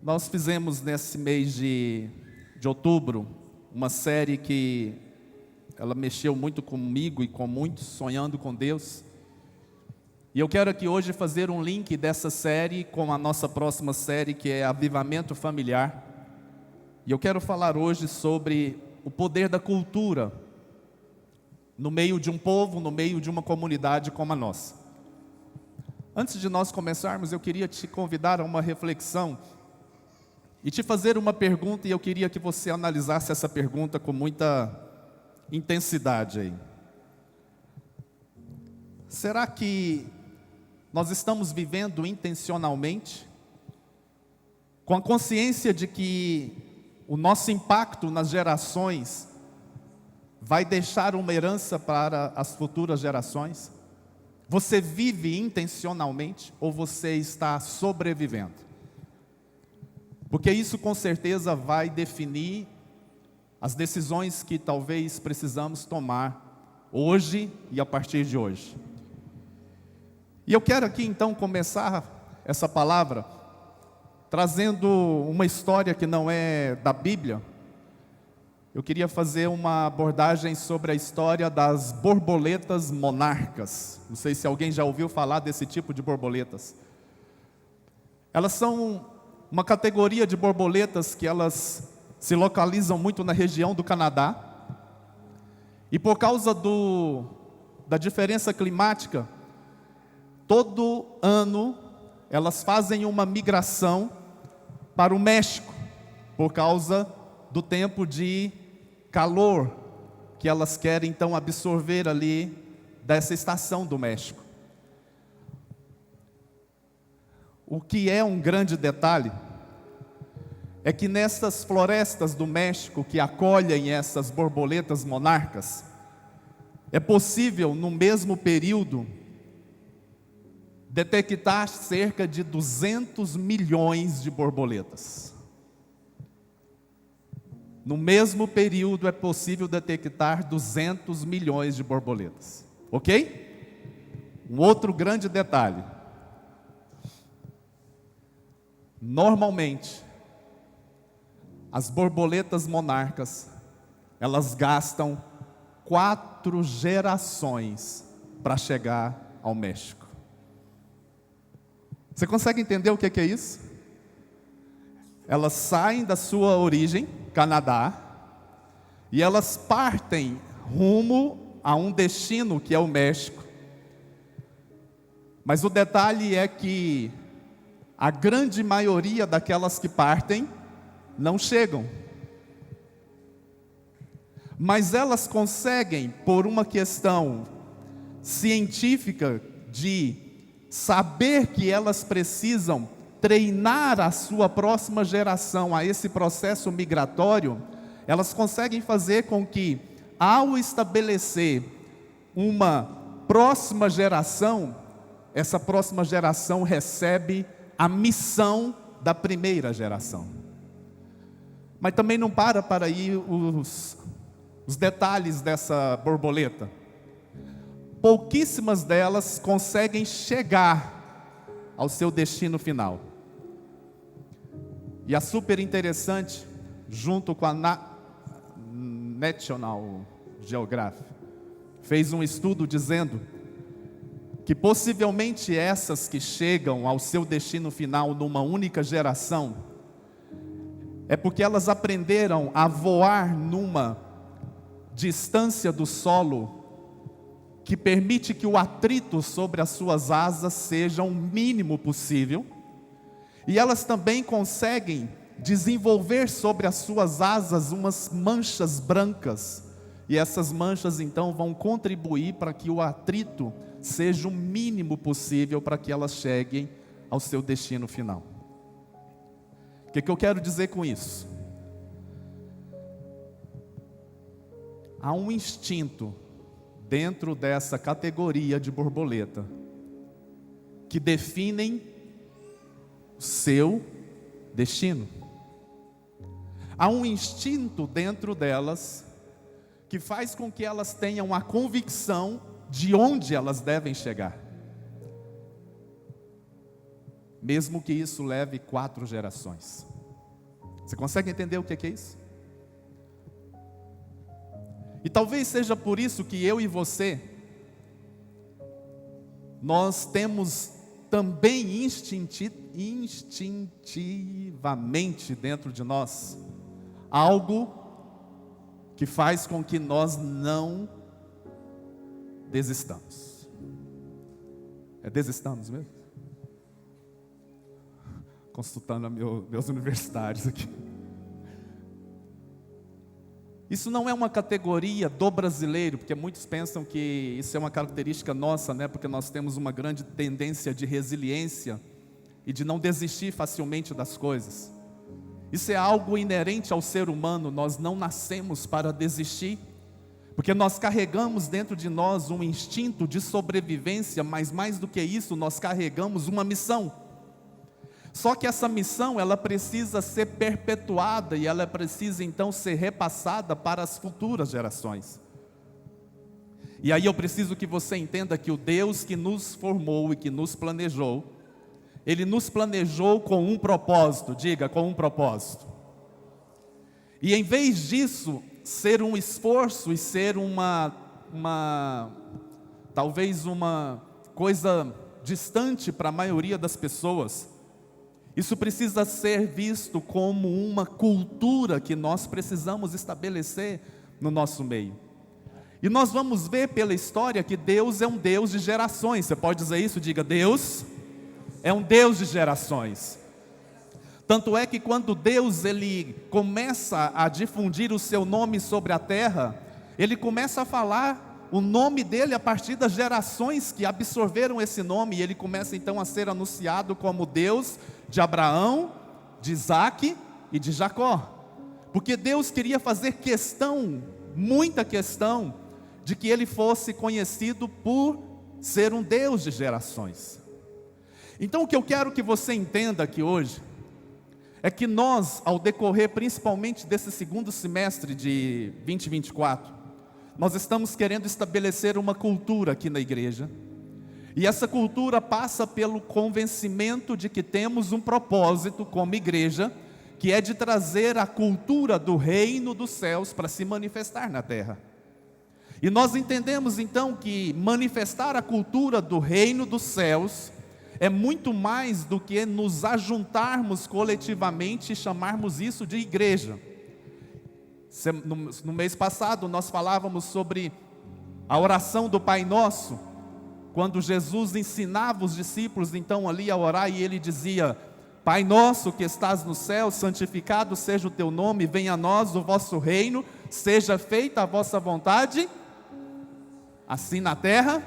Nós fizemos nesse mês de outubro uma série que ela mexeu muito comigo e com muitos, sonhando com Deus. E eu quero aqui hoje fazer um link dessa série com a nossa próxima série, que é Avivamento Familiar. E eu quero falar hoje sobre o poder da cultura no meio de um povo, no meio de uma comunidade como a nossa. Antes de nós começarmos, eu queria te convidar a uma reflexão e te fazer uma pergunta, e eu queria que você analisasse essa pergunta com muita intensidade aí. Será que nós estamos vivendo intencionalmente, com a consciência de que o nosso impacto nas gerações vai deixar uma herança para as futuras gerações? Você vive intencionalmente ou você está sobrevivendo? Porque isso com certeza vai definir as decisões que talvez precisamos tomar hoje e a partir de hoje. E eu quero aqui então começar essa palavra trazendo uma história que não é da Bíblia. Eu queria fazer uma abordagem sobre a história das borboletas monarcas. Não sei se alguém já ouviu falar desse tipo de borboletas. Elas são uma categoria de borboletas que elas se localizam muito na região do Canadá. E por causa da diferença climática, todo ano elas fazem uma migração para o México, por causa do tempo de calor que elas querem então absorver ali dessa estação do México. O que é um grande detalhe é que nessas florestas do México que acolhem essas borboletas monarcas, é possível no mesmo período detectar cerca de 200 milhões de borboletas. No mesmo período é possível detectar 200 milhões de borboletas. Ok? Um outro grande detalhe. Normalmente, as borboletas monarcas, elas gastam 4 gerações para chegar ao México. Você consegue entender o que é isso? Elas saem da sua origem, Canadá, e elas partem rumo a um destino que é o México. Mas o detalhe é que a grande maioria daquelas que partem não chegam. Mas elas conseguem, por uma questão científica de saber que elas precisam treinar a sua próxima geração a esse processo migratório, elas conseguem fazer com que, ao estabelecer uma próxima geração, essa próxima geração recebe a missão da primeira geração. Mas também não para aí os detalhes dessa borboleta. Pouquíssimas delas conseguem chegar ao seu destino final. E a super interessante, junto com a National Geographic, fez um estudo dizendo que possivelmente essas que chegam ao seu destino final numa única geração, é porque elas aprenderam a voar numa distância do solo que permite que o atrito sobre as suas asas seja o mínimo possível, e elas também conseguem desenvolver sobre as suas asas umas manchas brancas, e essas manchas então vão contribuir para que o atrito seja o mínimo possível para que elas cheguem ao seu destino final. O que eu quero dizer com isso? Há um instinto dentro dessa categoria de borboleta que definem o seu destino. Há um instinto dentro delas que faz com que elas tenham a convicção de onde elas devem chegar. mesmo que isso leve 4 gerações. Você consegue entender o que é isso? E talvez seja por isso que eu e você, nós temos também instintivamente dentro de nós algo que faz com que nós não desistamos. É desistamos mesmo? Consultando meus universitários aqui. Isso não é uma categoria do brasileiro, porque muitos pensam que isso é uma característica nossa, né? Porque nós temos uma grande tendência de resiliência e de não desistir facilmente das coisas. Isso é algo inerente ao ser humano, nós não nascemos para desistir, porque nós carregamos dentro de nós um instinto de sobrevivência, mas mais do que isso, nós carregamos uma missão. Só que essa missão, ela precisa ser perpetuada e ela precisa então ser repassada para as futuras gerações. E aí eu preciso que você entenda que o Deus que nos formou e que nos planejou, Ele nos planejou com um propósito, diga, com um propósito. E em vez disso, ser um esforço e ser talvez uma coisa distante para a maioria das pessoas, isso precisa ser visto como uma cultura que nós precisamos estabelecer no nosso meio. E nós vamos ver pela história que Deus é um Deus de gerações. Você pode dizer isso? Diga, Deus é um Deus de gerações. Tanto é que quando Deus ele começa a difundir o seu nome sobre a terra, Ele começa a falar o nome dele a partir das gerações que absorveram esse nome, e ele começa então a ser anunciado como Deus de Abraão, de Isaac e de Jacó. Porque Deus queria fazer questão, muita questão, de que ele fosse conhecido por ser um Deus de gerações. Então o que eu quero que você entenda aqui hoje, é que nós, ao decorrer principalmente desse segundo semestre de 2024, nós estamos querendo estabelecer uma cultura aqui na igreja, e essa cultura passa pelo convencimento de que temos um propósito como igreja, que é de trazer a cultura do reino dos céus para se manifestar na terra. E nós entendemos então que manifestar a cultura do reino dos céus é muito mais do que nos ajuntarmos coletivamente e chamarmos isso de igreja. No mês passado nós falávamos sobre a oração do Pai Nosso, quando Jesus ensinava os discípulos então ali a orar, e ele dizia: Pai nosso que estás no céu, santificado seja o teu nome, venha a nós o vosso reino, seja feita a vossa vontade, assim na terra.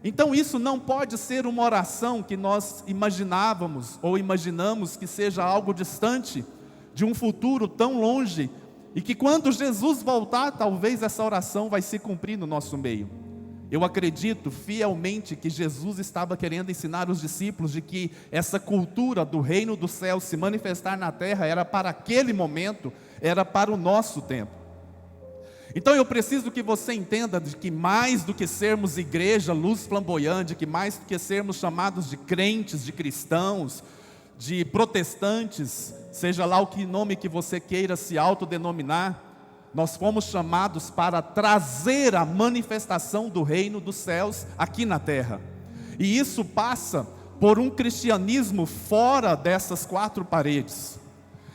Então isso não pode ser uma oração que nós imaginávamos ou imaginamos que seja algo distante, de um futuro tão longe, e que quando Jesus voltar, talvez essa oração vai se cumprir no nosso meio. Eu acredito fielmente que Jesus estava querendo ensinar os discípulos de que essa cultura do reino do céu se manifestar na terra era para aquele momento, era para o nosso tempo. Então eu preciso que você entenda de que mais do que sermos igreja, luz flamboyante, que mais do que sermos chamados de crentes, de cristãos, de protestantes, seja lá o que nome que você queira se autodenominar, nós fomos chamados para trazer a manifestação do reino dos céus aqui na terra. E isso passa por um cristianismo fora dessas quatro paredes.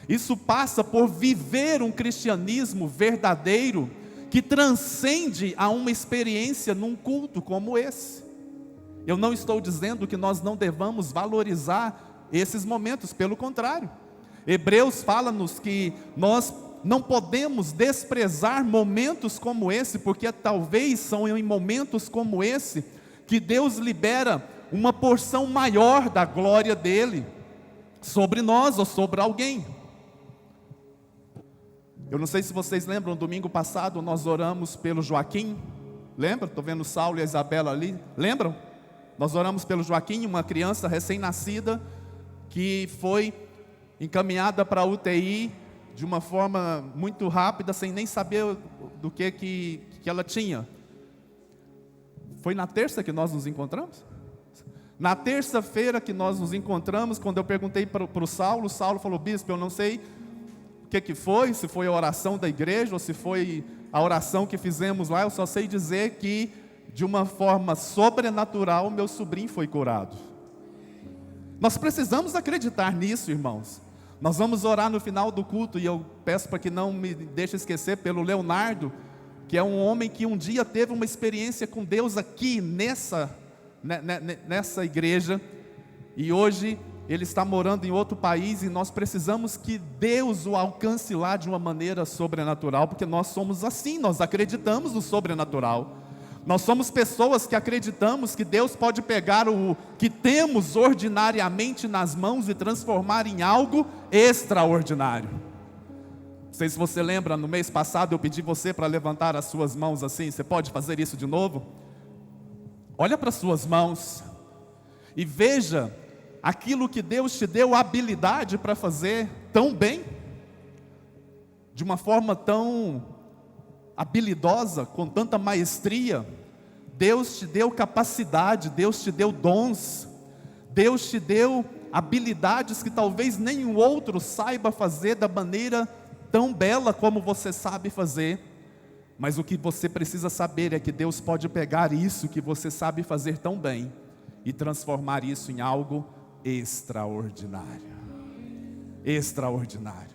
Isso passa por viver um cristianismo verdadeiro, que transcende a uma experiência num culto como esse. Eu não estou dizendo que nós não devamos valorizar esses momentos, pelo contrário. Hebreus fala-nos que nós não podemos desprezar momentos como esse, porque talvez são em momentos como esse que Deus libera uma porção maior da glória dele sobre nós ou sobre alguém. Eu não sei se vocês lembram, domingo passado nós oramos pelo Joaquim. Lembra? Estou vendo o Saulo e a Isabela ali. Lembram? Nós oramos pelo Joaquim, uma criança recém-nascida que foi encaminhada para a UTI de uma forma muito rápida, sem nem saber do que ela tinha. Foi na terça que nós nos encontramos? Na terça-feira que nós nos encontramos, quando eu perguntei para o Saulo falou: bispo, eu não sei o que foi, se foi a oração da igreja ou se foi a oração que fizemos lá, eu só sei dizer que de uma forma sobrenatural meu sobrinho foi curado. Nós precisamos acreditar nisso, irmãos. Nós vamos orar no final do culto e eu peço para que não me deixe esquecer pelo Leonardo, que é um homem que um dia teve uma experiência com Deus aqui nessa igreja, e hoje ele está morando em outro país, e nós precisamos que Deus o alcance lá de uma maneira sobrenatural, porque nós somos assim, nós acreditamos no sobrenatural. Nós somos pessoas que acreditamos que Deus pode pegar o que temos ordinariamente nas mãos e transformar em algo extraordinário. Não sei se você lembra, no mês passado eu pedi você para levantar as suas mãos assim. Você pode fazer isso de novo? Olha para as suas mãos e veja aquilo que Deus te deu habilidade para fazer tão bem, de uma forma tão habilidosa, com tanta maestria. Deus te deu capacidade, Deus te deu dons, Deus te deu habilidades que talvez nenhum outro saiba fazer da maneira tão bela como você sabe fazer. Mas o que você precisa saber é que Deus pode pegar isso que você sabe fazer tão bem e transformar isso em algo extraordinário. Extraordinário.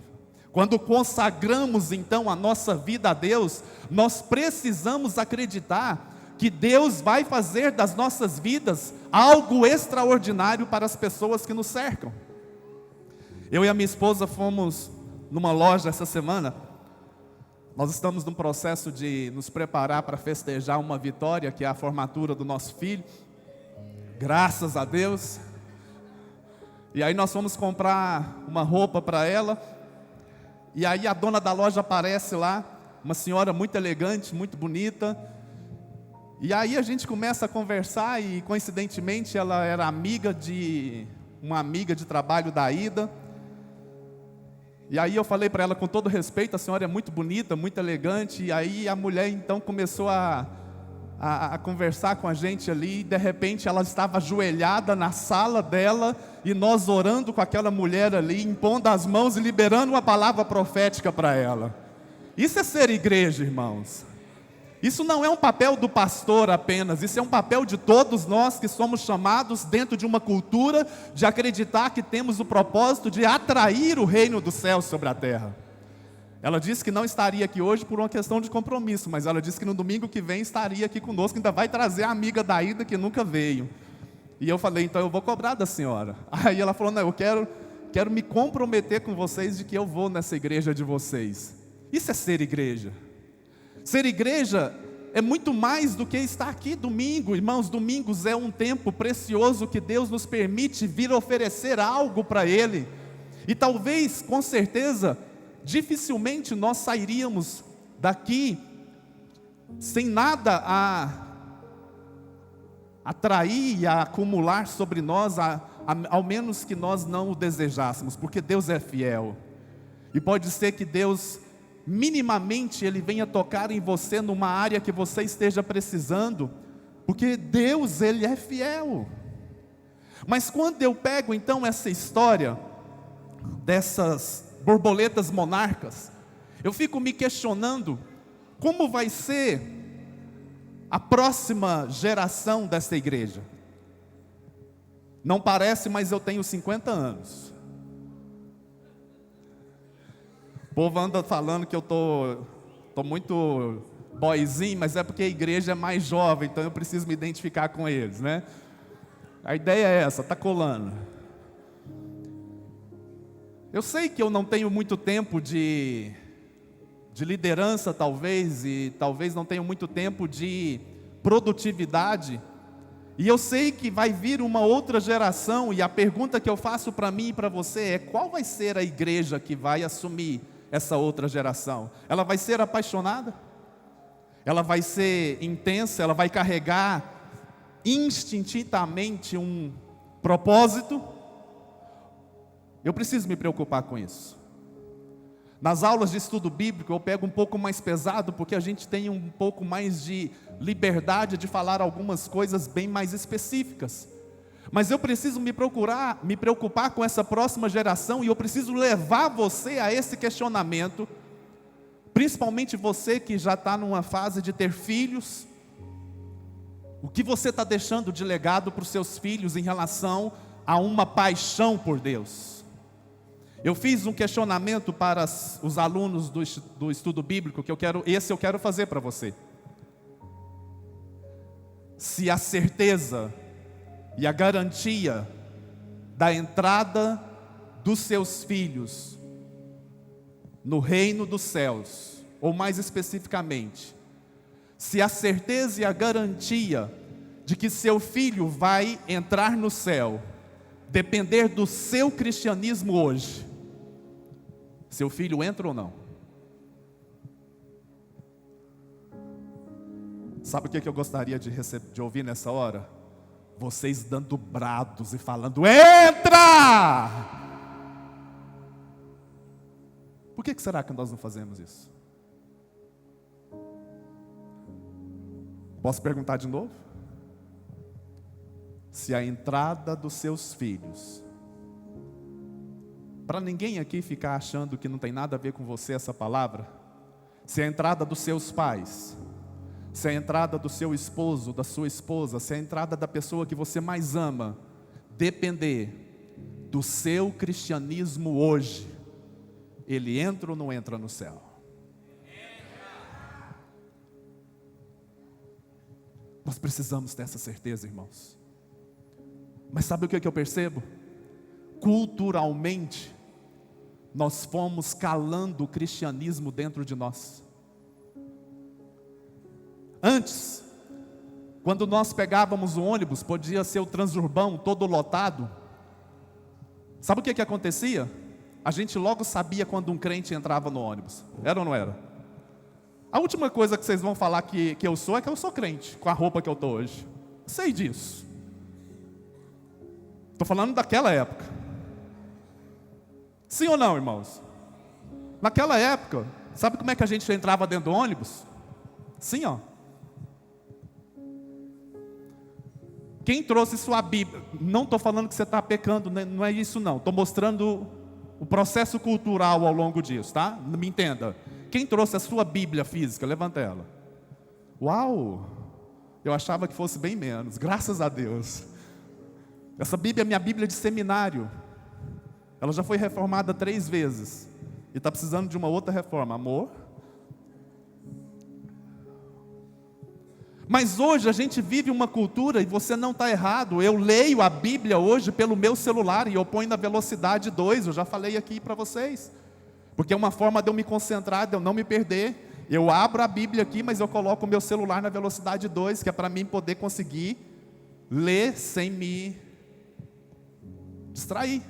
Quando consagramos então a nossa vida a Deus, nós precisamos acreditar que Deus vai fazer das nossas vidas algo extraordinário para as pessoas que nos cercam. Eu e a minha esposa fomos numa loja essa semana. Nós estamos num processo de nos preparar para festejar uma vitória, que é a formatura do nosso filho. Graças a Deus. E aí nós fomos comprar uma roupa para ela. E aí a dona da loja aparece lá, uma senhora muito elegante, muito bonita. E aí a gente começa a conversar e coincidentemente ela era uma amiga de trabalho da Ida. E aí eu falei para ela com todo respeito: a senhora é muito bonita, muito elegante. E aí a mulher então começou a conversar com a gente ali. E de repente ela estava ajoelhada na sala dela, e nós orando com aquela mulher ali, impondo as mãos e liberando uma palavra profética para ela. Isso é ser igreja, irmãos. Isso não é um papel do pastor apenas, isso é um papel de todos nós que somos chamados dentro de uma cultura de acreditar que temos o propósito de atrair o reino do céu sobre a terra. Ela disse que não estaria aqui hoje por uma questão de compromisso, mas ela disse que no domingo que vem estaria aqui conosco, ainda vai trazer a amiga da Ida que nunca veio. E eu falei: então eu vou cobrar da senhora. Aí ela falou: não, eu quero me comprometer com vocês de que eu vou nessa igreja de vocês. Isso é ser igreja. Ser igreja é muito mais do que estar aqui domingo, irmãos. Domingos é um tempo precioso que Deus nos permite vir oferecer algo para Ele. E talvez, com certeza, dificilmente nós sairíamos daqui sem nada a atrair e a acumular sobre nós, ao menos que nós não o desejássemos, porque Deus é fiel. E pode ser que Deus minimamente Ele venha tocar em você numa área que você esteja precisando, porque Deus, Ele é fiel. Mas quando eu pego então essa história dessas borboletas monarcas, eu fico me questionando como vai ser a próxima geração dessa igreja. Não parece, mas eu tenho 50 anos. O povo anda falando que eu tô muito boyzinho, mas é porque a igreja é mais jovem, então eu preciso me identificar com eles, né? A ideia é essa, tá colando. Eu sei que eu não tenho muito tempo de liderança, talvez, e talvez não tenho muito tempo de produtividade. E eu sei que vai vir uma outra geração, e a pergunta que eu faço para mim e para você é: qual vai ser a igreja que vai assumir essa outra geração? Ela vai ser apaixonada? Ela vai ser intensa? Ela vai carregar instintivamente um propósito? Eu preciso me preocupar com isso. Nas aulas de estudo bíblico eu pego um pouco mais pesado, porque a gente tem um pouco mais de liberdade de falar algumas coisas bem mais específicas. Mas eu preciso me preocupar com essa próxima geração, e eu preciso levar você a esse questionamento, principalmente você que já está numa fase de ter filhos. O que você está deixando de legado para os seus filhos em relação a uma paixão por Deus? Eu fiz um questionamento para os alunos do estudo bíblico, que eu quero fazer para você. Se a certeza e a garantia da entrada dos seus filhos no reino dos céus, ou mais especificamente, se a certeza e a garantia de que seu filho vai entrar no céu depender do seu cristianismo hoje, seu filho entra ou não? Sabe o que eu gostaria de ouvir nessa hora? Vocês dando brados e falando: entra! Por que será que nós não fazemos isso? Posso perguntar de novo? Se a entrada dos seus filhos, para ninguém aqui ficar achando que não tem nada a ver com você essa palavra, se a entrada dos seus pais, se a entrada do seu esposo, da sua esposa, se a entrada da pessoa que você mais ama depender do seu cristianismo hoje, ele entra ou não entra no céu? Nós precisamos ter essa certeza, irmãos. Mas sabe o que eu percebo? Culturalmente, nós fomos calando o cristianismo dentro de nós. Antes, quando nós pegávamos o ônibus, podia ser o transurbão todo lotado. Sabe o que acontecia? A gente logo sabia quando um crente entrava no ônibus. Era ou não era? A última coisa que vocês vão falar que eu sou é que eu sou crente, com a roupa que eu estou hoje. Sei disso. Estou falando daquela época. Sim ou não, irmãos? Naquela época, sabe como é que a gente entrava dentro do ônibus? Sim, ó. Quem trouxe sua Bíblia? Não estou falando que você está pecando, não é isso não. Estou mostrando o processo cultural ao longo disso, tá? Me entenda. Quem trouxe a sua Bíblia física? Levanta ela. Uau! Eu achava que fosse bem menos, graças a Deus. Essa Bíblia é minha Bíblia de seminário. Ela já foi reformada 3 vezes. E está precisando de uma outra reforma, amor. Mas hoje a gente vive uma cultura, e você não está errado. Eu leio a Bíblia hoje pelo meu celular e eu ponho na velocidade 2. Eu já falei aqui para vocês. Porque é uma forma de eu me concentrar, de eu não me perder. Eu abro a Bíblia aqui, mas eu coloco o meu celular na velocidade 2, que é para mim poder conseguir ler sem me distrair.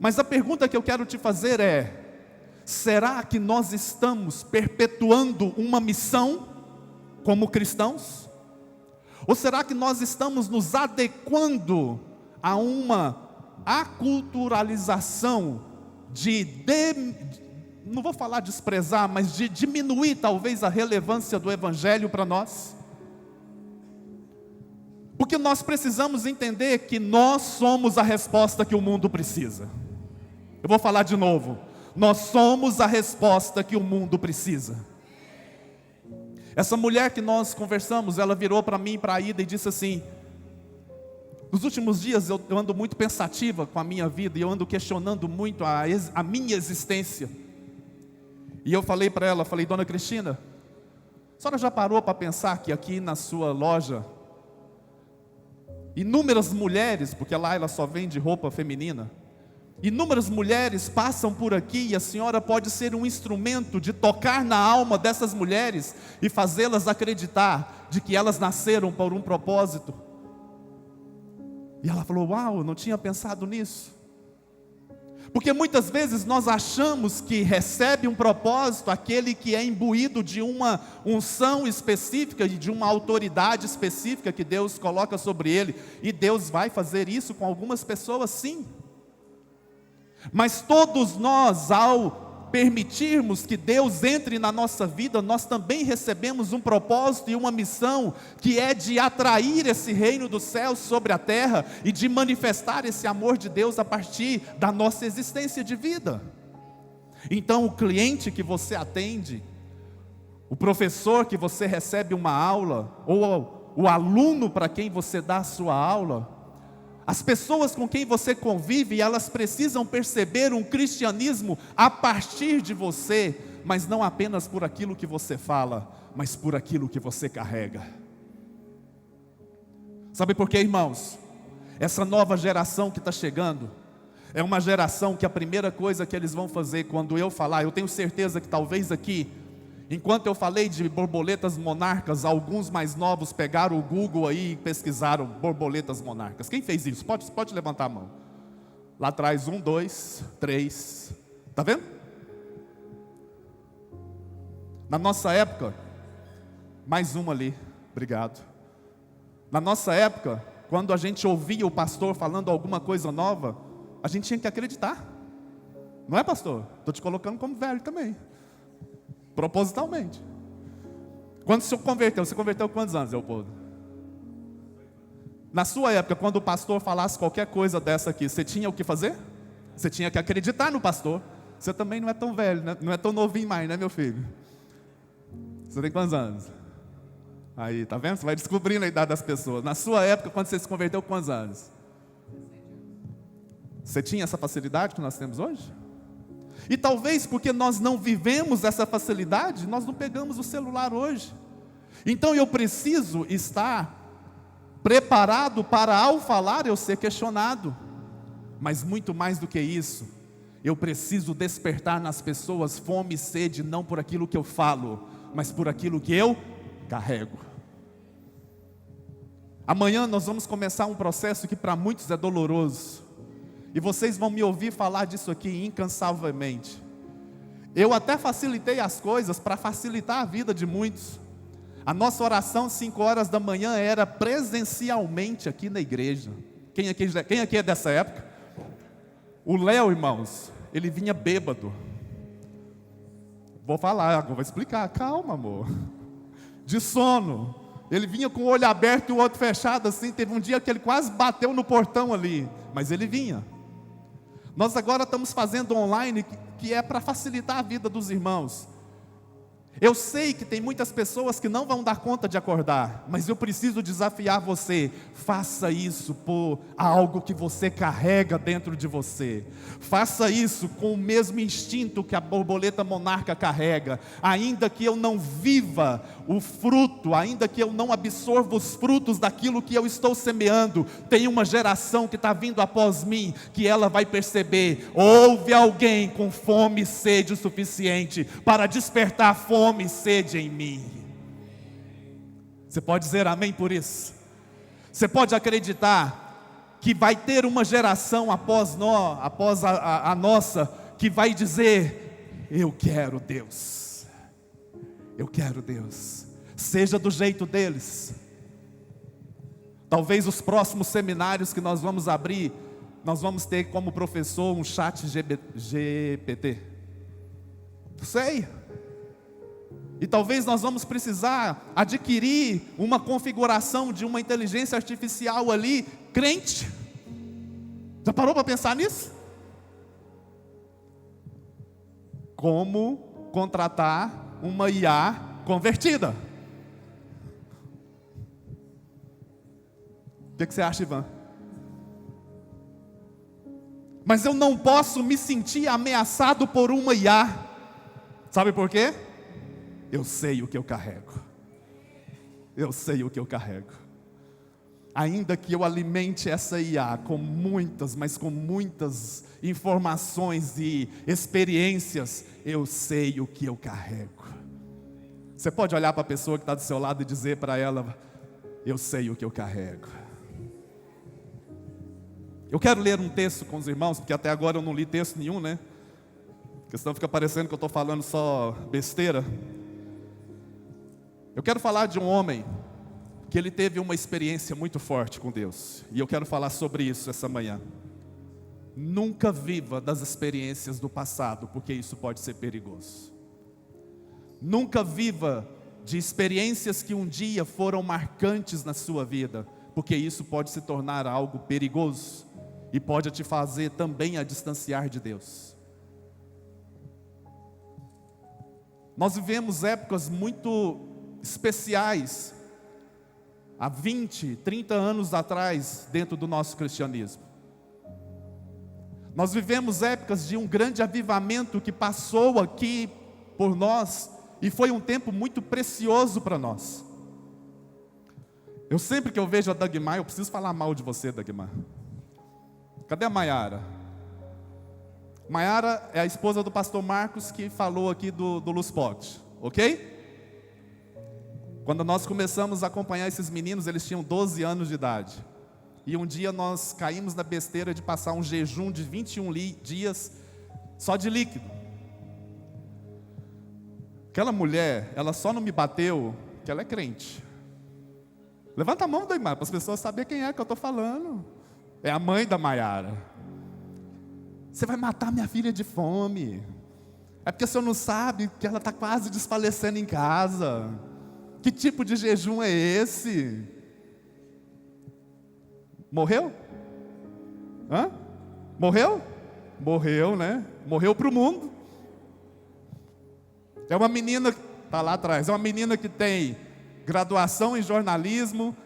Mas a pergunta que eu quero te fazer é: será que nós estamos perpetuando uma missão como cristãos? Ou será que nós estamos nos adequando a uma aculturalização não vou falar desprezar, mas de diminuir talvez a relevância do Evangelho para nós? Porque nós precisamos entender que nós somos a resposta que o mundo precisa. Eu vou falar de novo. Nós somos a resposta que o mundo precisa. Essa mulher que nós conversamos, ela virou para mim, para a Ida, e disse assim: nos últimos dias eu ando muito pensativa com a minha vida, e eu ando questionando muito a minha existência. E eu falei para ela, dona Cristina, a senhora já parou para pensar que aqui na sua loja, inúmeras mulheres, porque lá ela só vende roupa feminina, inúmeras mulheres passam por aqui, e a senhora pode ser um instrumento de tocar na alma dessas mulheres e fazê-las acreditar de que elas nasceram por um propósito? E ela falou: uau, eu não tinha pensado nisso. Porque muitas vezes nós achamos que recebe um propósito aquele que é imbuído de uma unção específica e de uma autoridade específica que Deus coloca sobre ele. E Deus vai fazer isso com algumas pessoas, sim. Mas todos nós, ao permitirmos que Deus entre na nossa vida, nós também recebemos um propósito e uma missão, que é de atrair esse reino dos céus sobre a terra, e de manifestar esse amor de Deus a partir da nossa existência de vida. Então o cliente que você atende, o professor que você recebe uma aula, ou o aluno para quem você dá a sua aula, as pessoas com quem você convive, elas precisam perceber um cristianismo a partir de você, mas não apenas por aquilo que você fala, mas por aquilo que você carrega. Sabe por quê, irmãos? Essa nova geração que está chegando, é uma geração que a primeira coisa que eles vão fazer quando eu falar, eu tenho certeza que talvez aqui, enquanto eu falei de borboletas monarcas, alguns mais novos pegaram o Google aí e pesquisaram borboletas monarcas. Quem fez isso? Pode levantar a mão. Lá atrás, 1, 2, 3. Está vendo? Na nossa época, mais uma ali, obrigado. Na nossa época, quando a gente ouvia o pastor falando alguma coisa nova, a gente tinha que acreditar. Não é, pastor? Estou te colocando como velho também. Propositalmente. Quando você converteu quantos anos, Leopoldo? Na sua época, quando o pastor falasse qualquer coisa dessa aqui, você tinha o que fazer? Você tinha que acreditar no pastor. Você também não é tão velho, né? Não é tão novinho mais, né, meu filho? Você tem quantos anos? Aí, tá vendo? Você vai descobrindo a idade das pessoas. Na sua época, quando você se converteu, quantos anos? Você tinha essa facilidade que nós temos hoje? E talvez porque nós não vivemos essa facilidade, nós não pegamos o celular hoje. Então eu preciso estar preparado para, ao falar, eu ser questionado. Mas muito mais do que isso, eu preciso despertar nas pessoas fome e sede, não por aquilo que eu falo, mas por aquilo que eu carrego. Amanhã nós vamos começar um processo que para muitos é doloroso. E vocês vão me ouvir falar disso aqui incansavelmente. Eu até facilitei as coisas para facilitar a vida de muitos. A nossa oração 5 horas da manhã era presencialmente aqui na igreja. Quem aqui é dessa época? O Léo, irmãos, ele vinha bêbado. Vou falar, vou explicar, calma, amor. De sono. Ele vinha com o olho aberto e o outro fechado assim. Teve um dia que ele quase bateu no portão ali, mas ele vinha. Nós agora estamos fazendo online, que é para facilitar a vida dos irmãos. Eu sei que tem muitas pessoas que não vão dar conta de acordar, mas eu preciso desafiar você. Faça isso por algo que você carrega dentro de você. Faça isso com o mesmo instinto que a borboleta monarca carrega. Ainda que eu não viva o fruto, ainda que eu não absorva os frutos daquilo que eu estou semeando, tem uma geração que está vindo após mim, que ela vai perceber: houve alguém com fome e sede o suficiente para despertar fome e sede em mim. Você pode dizer amém por isso? Você pode acreditar que vai ter uma geração após a nossa, que vai dizer: eu quero Deus, eu quero Deus, seja do jeito deles. Talvez os próximos seminários que nós vamos abrir, nós vamos ter como professor um chat GPT. Sei. E talvez nós vamos precisar adquirir uma configuração de uma inteligência artificial ali, crente. Já parou para pensar nisso? Como contratar uma IA convertida? O que você acha, Ivan? Mas eu não posso me sentir ameaçado por uma IA. Sabe por quê? Eu sei o que eu carrego. Eu sei o que eu carrego. Ainda que eu alimente essa IA com muitas, mas com muitas informações e experiências, eu sei o que eu carrego. Você pode olhar para a pessoa que está do seu lado e dizer para ela: eu sei o que eu carrego. Eu quero ler um texto com os irmãos, porque até agora eu não li texto nenhum, né? Porque senão fica parecendo que eu estou falando só besteira. Eu quero falar de um homem que ele teve uma experiência muito forte com Deus. E eu quero falar sobre isso essa manhã. nunca viva das experiências do passado, porque isso pode ser perigoso. Nunca viva de experiências que um dia foram marcantes na sua vida, porque isso pode se tornar algo perigoso e pode te fazer também a distanciar de Deus. Nós vivemos épocas muito especiais, há 20, 30 anos atrás, dentro do nosso cristianismo. Nós vivemos épocas de um grande avivamento que passou aqui por nós, e foi um tempo muito precioso para nós. Eu sempre que eu vejo a Dagmar, eu preciso falar mal de você, Dagmar. Cadê a Maiara? Maiara é a esposa do pastor Marcos, que falou aqui do Luz Pote, ok? Quando nós começamos a acompanhar esses meninos, eles tinham 12 anos de idade. E um dia nós caímos na besteira de passar um jejum de 21 dias só de líquido. Aquela mulher, ela só não me bateu porque ela é crente. Levanta a mão, Daimar, para as pessoas saberem quem é que eu estou falando. É a mãe da Maiara. Você vai matar minha filha de fome. É porque o senhor não sabe que ela está quase desfalecendo em casa. Que tipo de jejum é esse? Morreu? Hã? Morreu? Morreu, né? Morreu para o mundo. É uma menina, está lá atrás, é uma menina que tem graduação em jornalismo,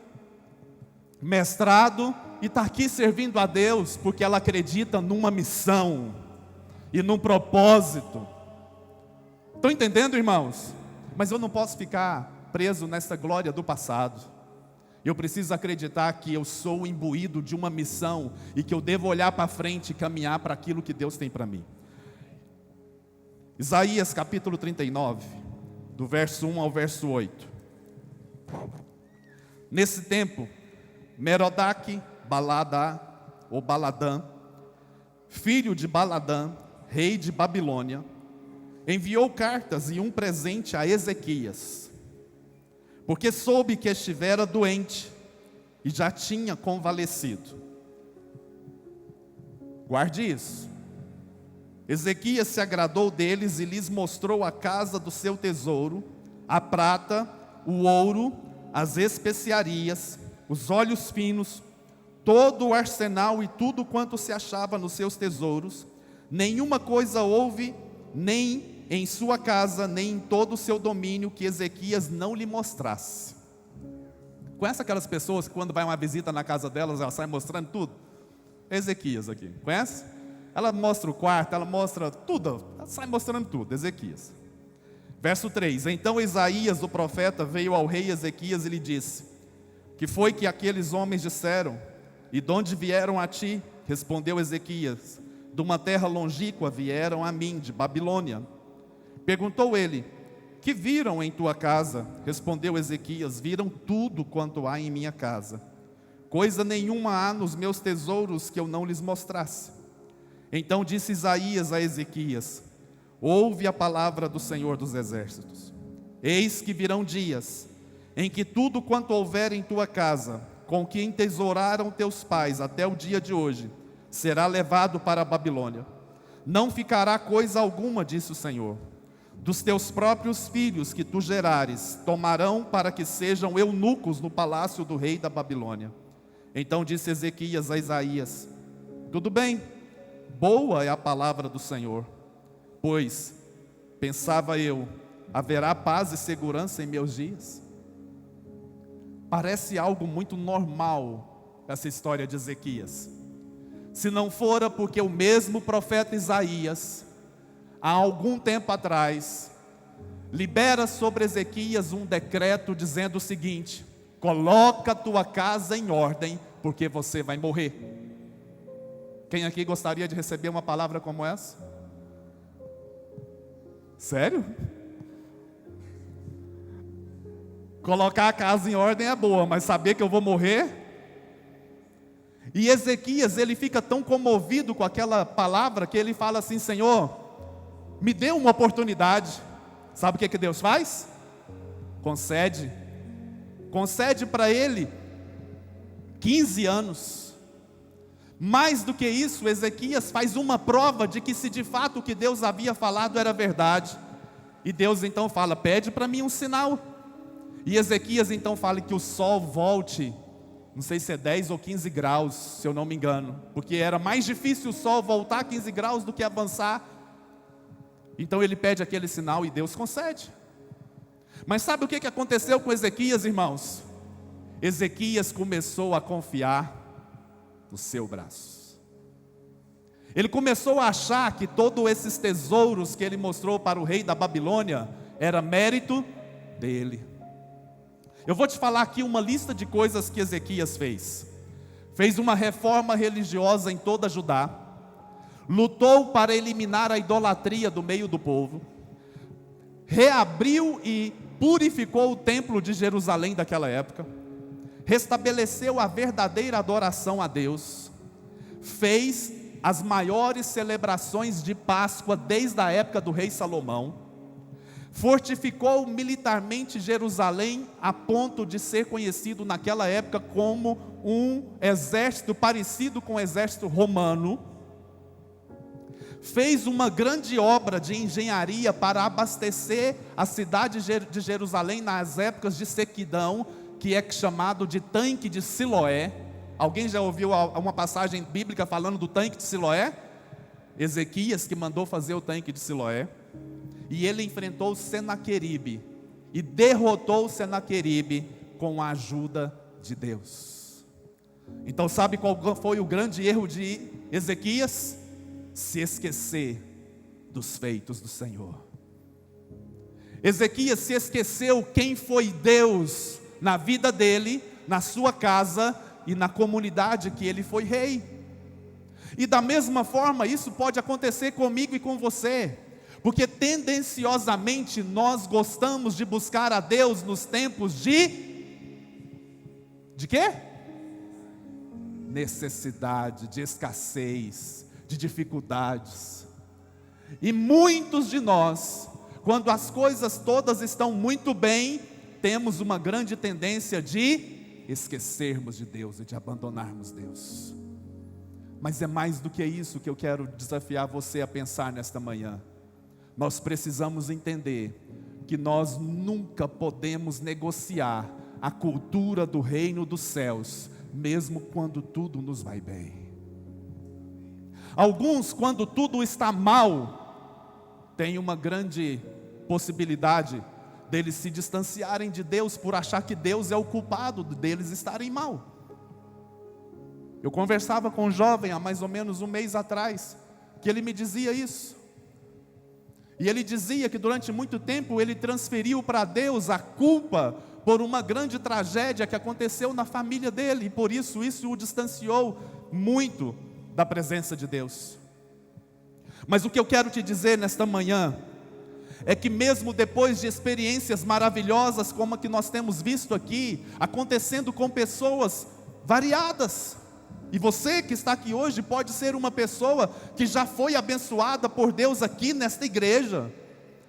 mestrado, e está aqui servindo a Deus, porque ela acredita numa missão e num propósito. Estão entendendo, irmãos? Mas eu não posso ficar preso nessa glória do passado. Eu preciso acreditar que eu sou imbuído de uma missão e que eu devo olhar para frente e caminhar para aquilo que Deus tem para mim. Isaías capítulo 39, do verso 1 ao verso 8. Nesse tempo, Merodach Baladã, filho de Baladã, rei de Babilônia, enviou cartas e um presente a Ezequias, porque soube que estivera doente e já tinha convalescido. Guarde isso. Ezequias se agradou deles e lhes mostrou a casa do seu tesouro, a prata, o ouro, as especiarias, os óleos finos, todo o arsenal e tudo quanto se achava nos seus tesouros. Nenhuma coisa houve, nem em sua casa, nem em todo o seu domínio, que Ezequias não lhe mostrasse. Conhece aquelas pessoas que quando vai uma visita na casa delas, ela sai mostrando tudo? Ezequias aqui, conhece? Ela mostra o quarto, ela mostra tudo, ela sai mostrando tudo, Ezequias. Verso 3, então Isaías, o profeta, veio ao rei Ezequias e lhe disse: que foi que aqueles homens disseram? E de onde vieram a ti? Respondeu Ezequias: de uma terra longínqua vieram a mim, de Babilônia. Perguntou ele: que viram em tua casa? Respondeu Ezequias: viram tudo quanto há em minha casa. Coisa nenhuma há nos meus tesouros que eu não lhes mostrasse. Então disse Isaías a Ezequias: ouve a palavra do Senhor dos Exércitos. Eis que virão dias em que tudo quanto houver em tua casa, com que entesouraram teus pais até o dia de hoje, será levado para a Babilônia. Não ficará coisa alguma, disse o Senhor. Dos teus próprios filhos que tu gerares, tomarão para que sejam eunucos no palácio do rei da Babilônia. Então disse Ezequias a Isaías: tudo bem, boa é a palavra do Senhor. Pois, pensava eu, haverá paz e segurança em meus dias? Parece algo muito normal essa história de Ezequias. Se não fora porque o mesmo profeta Isaías, há algum tempo atrás, libera sobre Ezequias um decreto dizendo o seguinte: coloca a tua casa em ordem, porque você vai morrer. Quem aqui gostaria de receber uma palavra como essa? Sério? Colocar a casa em ordem é boa, mas saber que eu vou morrer? E Ezequias, ele fica tão comovido com aquela palavra que ele fala assim: Senhor, me dê uma oportunidade. Sabe o que Deus faz? Concede para ele 15 anos. Mais do que isso, Ezequias faz uma prova de que se de fato o que Deus havia falado era verdade. E Deus então fala: pede para mim um sinal. E Ezequias então fala que o sol volte, não sei se é 10 ou 15 graus, se eu não me engano, porque era mais difícil o sol voltar 15 graus do que avançar. Então ele pede aquele sinal e Deus concede. Mas sabe o que aconteceu com Ezequias, irmãos? Ezequias começou a confiar no seu braço. Ele começou a achar que todos esses tesouros que ele mostrou para o rei da Babilônia era mérito dele. Eu vou te falar aqui uma lista de coisas que Ezequias fez. Fez uma reforma religiosa em toda Judá, lutou para eliminar a idolatria do meio do povo, reabriu e purificou o templo de Jerusalém daquela época, restabeleceu a verdadeira adoração a Deus, fez as maiores celebrações de Páscoa desde a época do rei Salomão, fortificou militarmente Jerusalém a ponto de ser conhecido naquela época como um exército parecido com o exército romano, fez uma grande obra de engenharia para abastecer a cidade de Jerusalém nas épocas de sequidão, que é chamado de tanque de Siloé. Alguém já ouviu uma passagem bíblica falando do tanque de Siloé? Ezequias que mandou fazer o tanque de Siloé. E ele enfrentou Senaqueribe e derrotou Senaqueribe com a ajuda de Deus. Então sabe qual foi o grande erro de Ezequias? Se esquecer dos feitos do Senhor. Ezequias se esqueceu quem foi Deus na vida dele, na sua casa e na comunidade que ele foi rei. E da mesma forma isso pode acontecer comigo e com você, porque tendenciosamente nós gostamos de buscar a Deus nos tempos de quê? Necessidade, de escassez, de dificuldades. E muitos de nós, quando as coisas todas estão muito bem, temos uma grande tendência de esquecermos de Deus e de abandonarmos Deus. Mas é mais do que isso que eu quero desafiar você a pensar nesta manhã. Nós precisamos entender que nós nunca podemos negociar a cultura do reino dos céus, mesmo quando tudo nos vai bem. Alguns, quando tudo está mal, têm uma grande possibilidade deles se distanciarem de Deus por achar que Deus é o culpado deles estarem mal. Eu conversava com um jovem há mais ou menos um mês atrás, que ele me dizia isso. E ele dizia que durante muito tempo ele transferiu para Deus a culpa por uma grande tragédia que aconteceu na família dele, e por isso o distanciou muito da presença de Deus. Mas o que eu quero te dizer nesta manhã é que mesmo depois de experiências maravilhosas como a que nós temos visto aqui, acontecendo com pessoas variadas, e você que está aqui hoje pode ser uma pessoa que já foi abençoada por Deus aqui nesta igreja,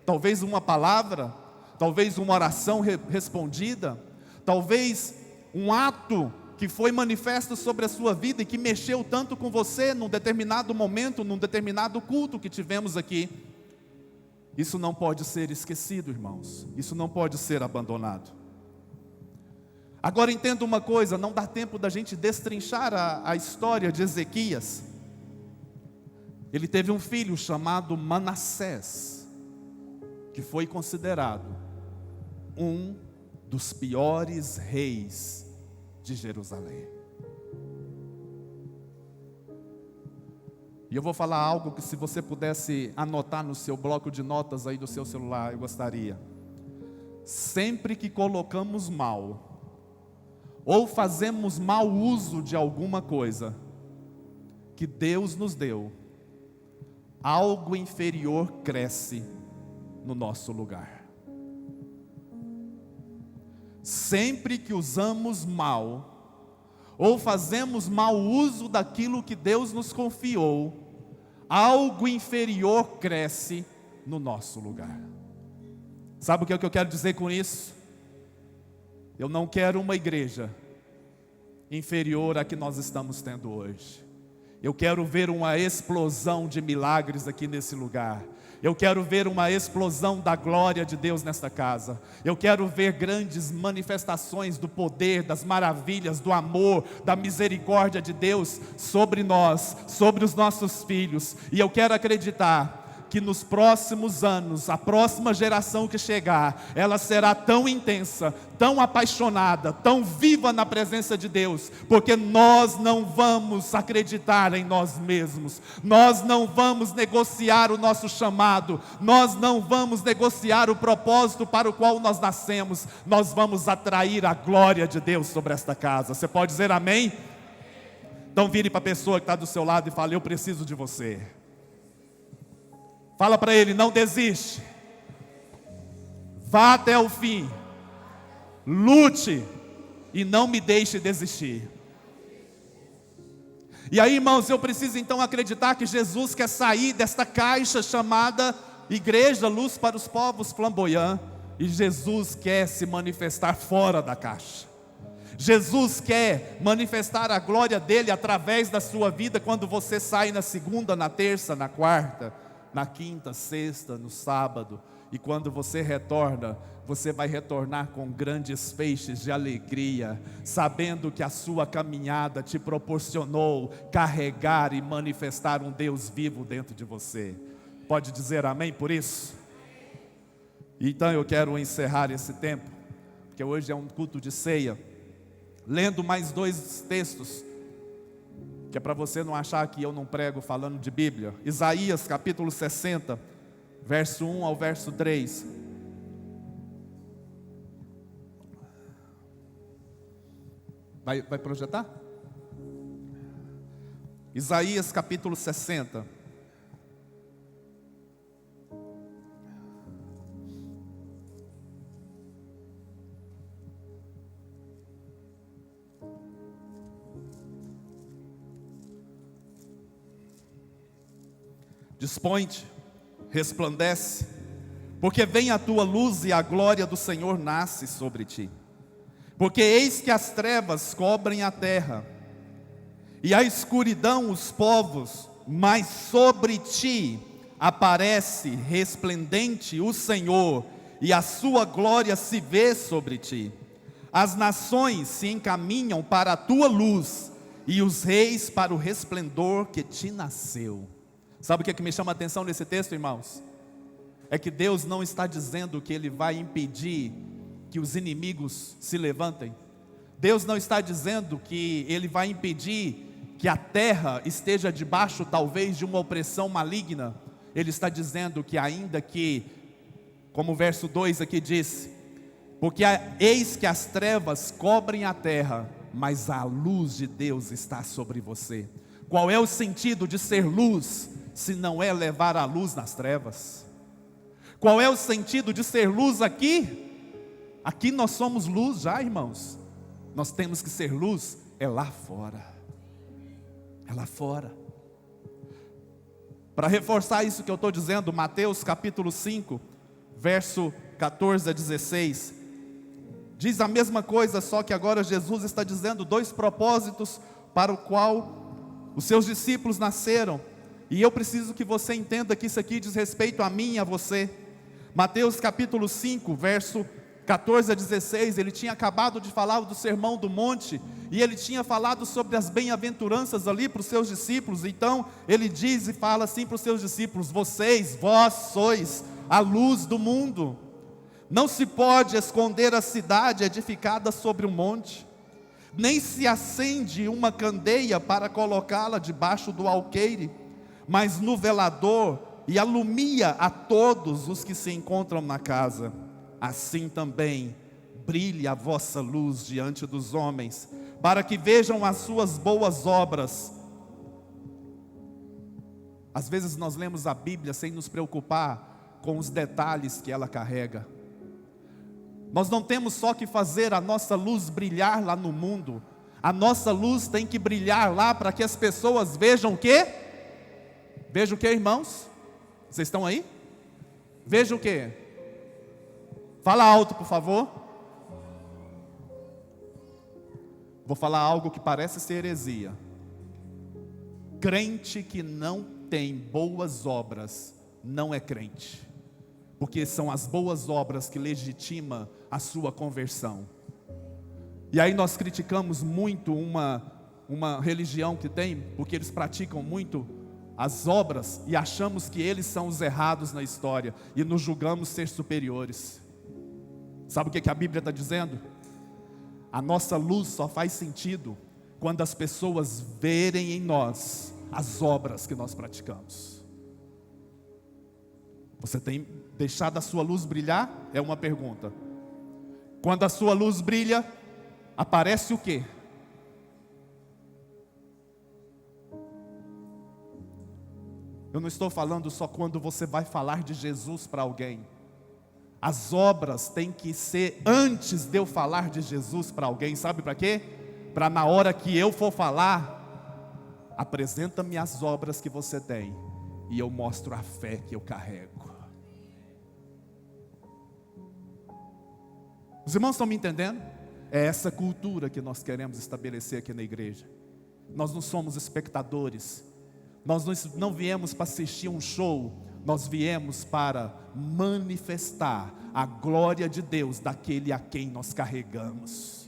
talvez uma palavra, talvez uma oração respondida, talvez um ato que foi manifesto sobre a sua vida e que mexeu tanto com você num determinado momento, num determinado culto que tivemos aqui. Isso não pode ser esquecido, irmãos. Isso não pode ser abandonado. Agora entenda uma coisa, não dá tempo da gente destrinchar a história de Ezequias. Ele teve um filho chamado Manassés, que foi considerado um dos piores reis de Jerusalém. E eu vou falar algo que, se você pudesse anotar no seu bloco de notas aí do seu celular, eu gostaria. Sempre que colocamos mal, ou fazemos mau uso de alguma coisa que Deus nos deu, algo inferior cresce no nosso lugar. Sempre que usamos mal, ou fazemos mau uso daquilo que Deus nos confiou, algo inferior cresce no nosso lugar. Sabe o que é que eu quero dizer com isso? Eu não quero uma igreja inferior à que nós estamos tendo hoje. Eu quero ver uma explosão de milagres aqui nesse lugar. Eu quero ver uma explosão da glória de Deus nesta casa. Eu quero ver grandes manifestações do poder, das maravilhas, do amor, da misericórdia de Deus sobre nós, sobre os nossos filhos. E eu quero acreditar que nos próximos anos, a próxima geração que chegar, ela será tão intensa, tão apaixonada, tão viva na presença de Deus, porque nós não vamos acreditar em nós mesmos, nós não vamos negociar o nosso chamado, nós não vamos negociar o propósito para o qual nós nascemos, nós vamos atrair a glória de Deus sobre esta casa. Você pode dizer amém? Então vire para a pessoa que está do seu lado e fale: eu preciso de você. Fala para ele: não desiste, vá até o fim, lute e não me deixe desistir. E aí, irmãos, eu preciso então acreditar que Jesus quer sair desta caixa chamada Igreja Luz para os Povos Flamboyant, e Jesus quer se manifestar fora da caixa. Jesus quer manifestar a glória dele através da sua vida quando você sai na segunda, na terça, na quarta, na quinta, sexta, no sábado. E quando você retorna, você vai retornar com grandes feixes de alegria, sabendo que a sua caminhada te proporcionou carregar e manifestar um Deus vivo dentro de você. Pode dizer amém por isso? Então eu quero encerrar esse tempo, porque hoje é um culto de ceia, lendo mais 2 textos, que é para você não achar que eu não prego falando de Bíblia. Isaías capítulo 60, verso 1 ao verso 3. Vai projetar? Isaías capítulo 60. Dispõe-te, resplandece, porque vem a tua luz e a glória do Senhor nasce sobre ti. Porque eis que as trevas cobrem a terra, e a escuridão os povos, mas sobre ti aparece resplendente o Senhor, e a sua glória se vê sobre ti. As nações se encaminham para a tua luz, e os reis para o resplendor que te nasceu. Sabe o que me chama a atenção nesse texto, irmãos? É que Deus não está dizendo que Ele vai impedir que os inimigos se levantem. Deus não está dizendo que Ele vai impedir que a terra esteja debaixo talvez de uma opressão maligna. Ele está dizendo que ainda que, como o verso 2 aqui diz, porque eis que as trevas cobrem a terra, mas a luz de Deus está sobre você. Qual é o sentido de ser luz, se não é levar a luz nas trevas? Qual é o sentido de ser luz aqui? Aqui nós somos luz já, irmãos. Nós temos que ser luz é lá fora. É lá fora. Para reforçar isso que eu estou dizendo, Mateus capítulo 5, verso 14 a 16, diz a mesma coisa, só que agora Jesus está dizendo 2 propósitos para o qual os seus discípulos nasceram. E eu preciso que você entenda que isso aqui diz respeito a mim e a você. Mateus capítulo 5, verso 14 a 16, ele tinha acabado de falar do sermão do monte, e ele tinha falado sobre as bem-aventuranças ali para os seus discípulos. Então ele diz e fala assim para os seus discípulos: vós sois a luz do mundo. Não se pode esconder a cidade edificada sobre um monte, nem se acende uma candeia para colocá-la debaixo do alqueire, mas no velador, e alumia a todos os que se encontram na casa. Assim também brilhe a vossa luz diante dos homens, para que vejam as suas boas obras. Às vezes nós lemos a Bíblia sem nos preocupar com os detalhes que ela carrega. Nós não temos só que fazer a nossa luz brilhar lá no mundo. A nossa luz tem que brilhar lá para que as pessoas vejam o quê? Vejam o quê, irmãos? Vocês estão aí? Vejam o quê? Fala alto, por favor. Vou falar algo que parece ser heresia. Crente que não tem boas obras não é crente, porque são as boas obras que legitimam a sua conversão. E aí nós criticamos muito uma religião que tem, porque eles praticam muito as obras e achamos que eles são os errados na história e nos julgamos ser superiores. Sabe o que a Bíblia está dizendo? A nossa luz só faz sentido quando as pessoas verem em nós as obras que nós praticamos. Você tem deixado a sua luz brilhar? É uma pergunta. Quando a sua luz brilha, aparece o quê? Eu não estou falando só quando você vai falar de Jesus para alguém. As obras têm que ser antes de eu falar de Jesus para alguém. Sabe para quê? Para na hora que eu for falar, apresenta-me as obras que você tem e eu mostro a fé que eu carrego. Os irmãos estão me entendendo? É essa cultura que nós queremos estabelecer aqui na igreja. Nós não somos espectadores. Nós não viemos para assistir um show. Nós viemos para manifestar a glória de Deus daquele a quem nós carregamos.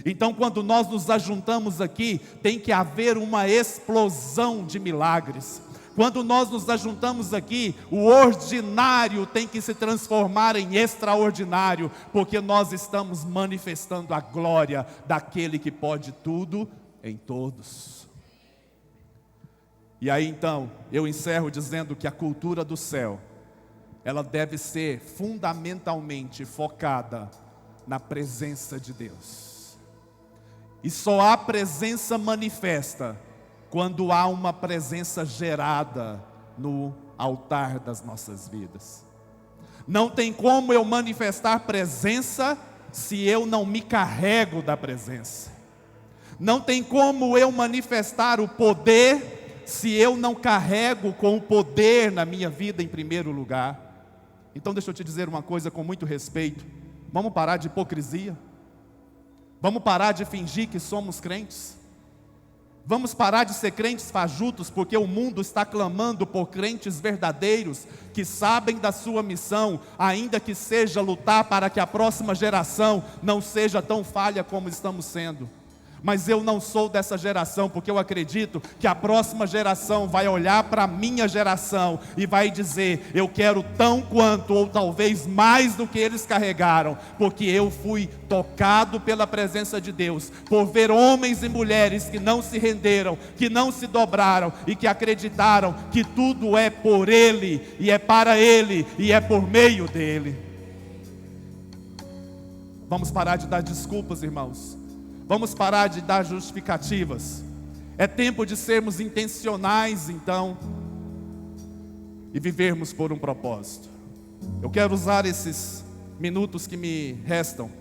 Então, quando nós nos ajuntamos aqui, tem que haver uma explosão de milagres. Quando nós nos ajuntamos aqui, o ordinário tem que se transformar em extraordinário, porque nós estamos manifestando a glória daquele que pode tudo em todos. E aí então, eu encerro dizendo que a cultura do céu, ela deve ser fundamentalmente focada na presença de Deus. E só há presença manifesta quando há uma presença gerada no altar das nossas vidas. Não tem como eu manifestar presença se eu não me carrego da presença. Não tem como eu manifestar o poder se eu não carrego com o poder na minha vida em primeiro lugar. Então deixa eu te dizer uma coisa com muito respeito. Vamos parar de hipocrisia. Vamos parar de fingir que somos crentes. Vamos parar de ser crentes fajutos, porque o mundo está clamando por crentes verdadeiros, que sabem da sua missão, ainda que seja lutar para que a próxima geração não seja tão falha como estamos sendo. Mas eu não sou dessa geração, porque eu acredito que a próxima geração vai olhar para a minha geração e vai dizer: eu quero tão quanto, ou talvez mais do que eles carregaram, porque eu fui tocado pela presença de Deus, por ver homens e mulheres que não se renderam, que não se dobraram e que acreditaram que tudo é por Ele, e é para Ele, e é por meio dEle. Vamos parar de dar desculpas, irmãos. Vamos parar de dar justificativas. É tempo de sermos intencionais, então, e vivermos por um propósito. Eu quero usar esses minutos que me restam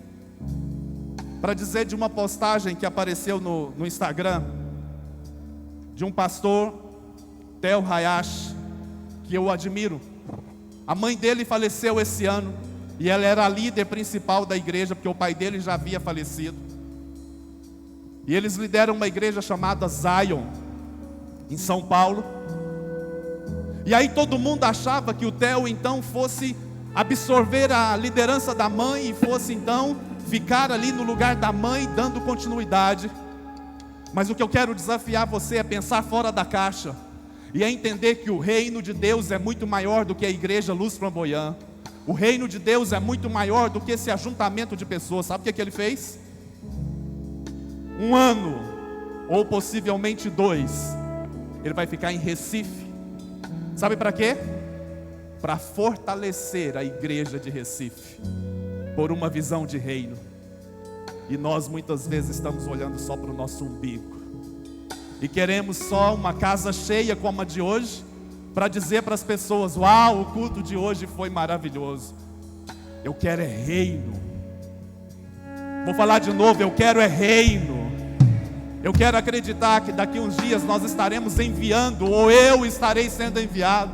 para dizer de uma postagem que apareceu no Instagram, de um pastor, Tel Hayashi, que eu admiro. A mãe dele faleceu esse ano, e ela era a líder principal da igreja, porque o pai dele já havia falecido. E eles lideram uma igreja chamada Zion, em São Paulo. E aí todo mundo achava que o Theo então fosse absorver a liderança da mãe e fosse então ficar ali no lugar da mãe, dando continuidade. Mas o que eu quero desafiar você é pensar fora da caixa e é entender que o reino de Deus é muito maior do que a igreja Luz Flamboyant. O reino de Deus é muito maior do que esse ajuntamento de pessoas. Sabe o que ele fez? 1 ano, ou possivelmente 2, ele vai ficar em Recife. Sabe para quê? Para fortalecer a igreja de Recife, por uma visão de reino. E nós muitas vezes estamos olhando só para o nosso umbigo, e queremos só uma casa cheia como a de hoje, para dizer para as pessoas: uau, o culto de hoje foi maravilhoso. Eu quero é reino. Vou falar de novo, eu quero é reino. Eu quero acreditar que daqui uns dias nós estaremos enviando, ou eu estarei sendo enviado.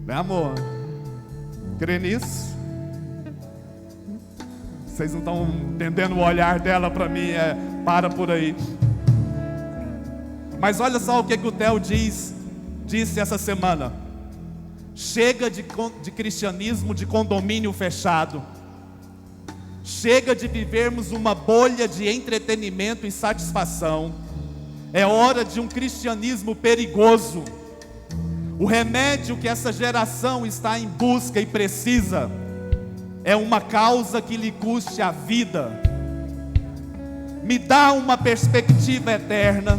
Né, amor? Crê nisso? Vocês não estão entendendo o olhar dela para mim, para por aí. Mas olha só o que o Theo disse essa semana. Chega de cristianismo de condomínio fechado. Chega de vivermos uma bolha de entretenimento e satisfação. É hora de um cristianismo perigoso. O remédio que essa geração está em busca e precisa é uma causa que lhe custe a vida. Me dá uma perspectiva eterna.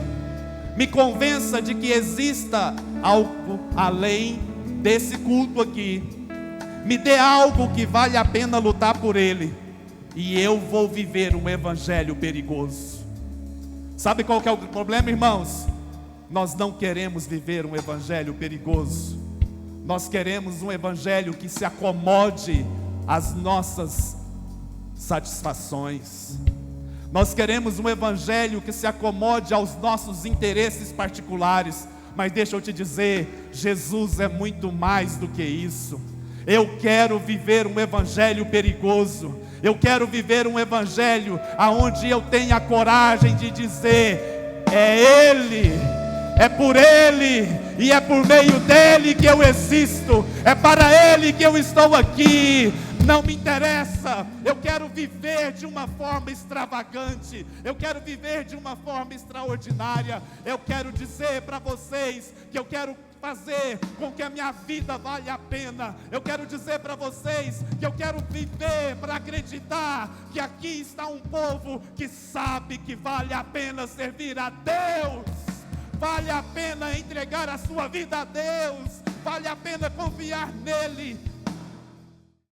Me convença de que exista algo além desse culto aqui. Me dê algo que vale a pena lutar por ele. E eu vou viver um evangelho perigoso. Sabe qual que é o problema, irmãos? Nós não queremos viver um evangelho perigoso. Nós queremos um evangelho que se acomode às nossas satisfações. Nós queremos um evangelho que se acomode aos nossos interesses particulares. Mas deixa eu te dizer, Jesus é muito mais do que isso. Eu quero viver um evangelho perigoso. Eu quero viver um evangelho aonde eu tenha a coragem de dizer: é Ele, é por Ele e é por meio dEle que eu existo. É para Ele que eu estou aqui. Não me interessa, eu quero viver de uma forma extravagante, eu quero viver de uma forma extraordinária. Eu quero dizer para vocês que eu quero fazer com que a minha vida valha a pena. Eu quero dizer para vocês que eu quero viver para acreditar que aqui está um povo que sabe que vale a pena servir a Deus, vale a pena entregar a sua vida a Deus, vale a pena confiar nele.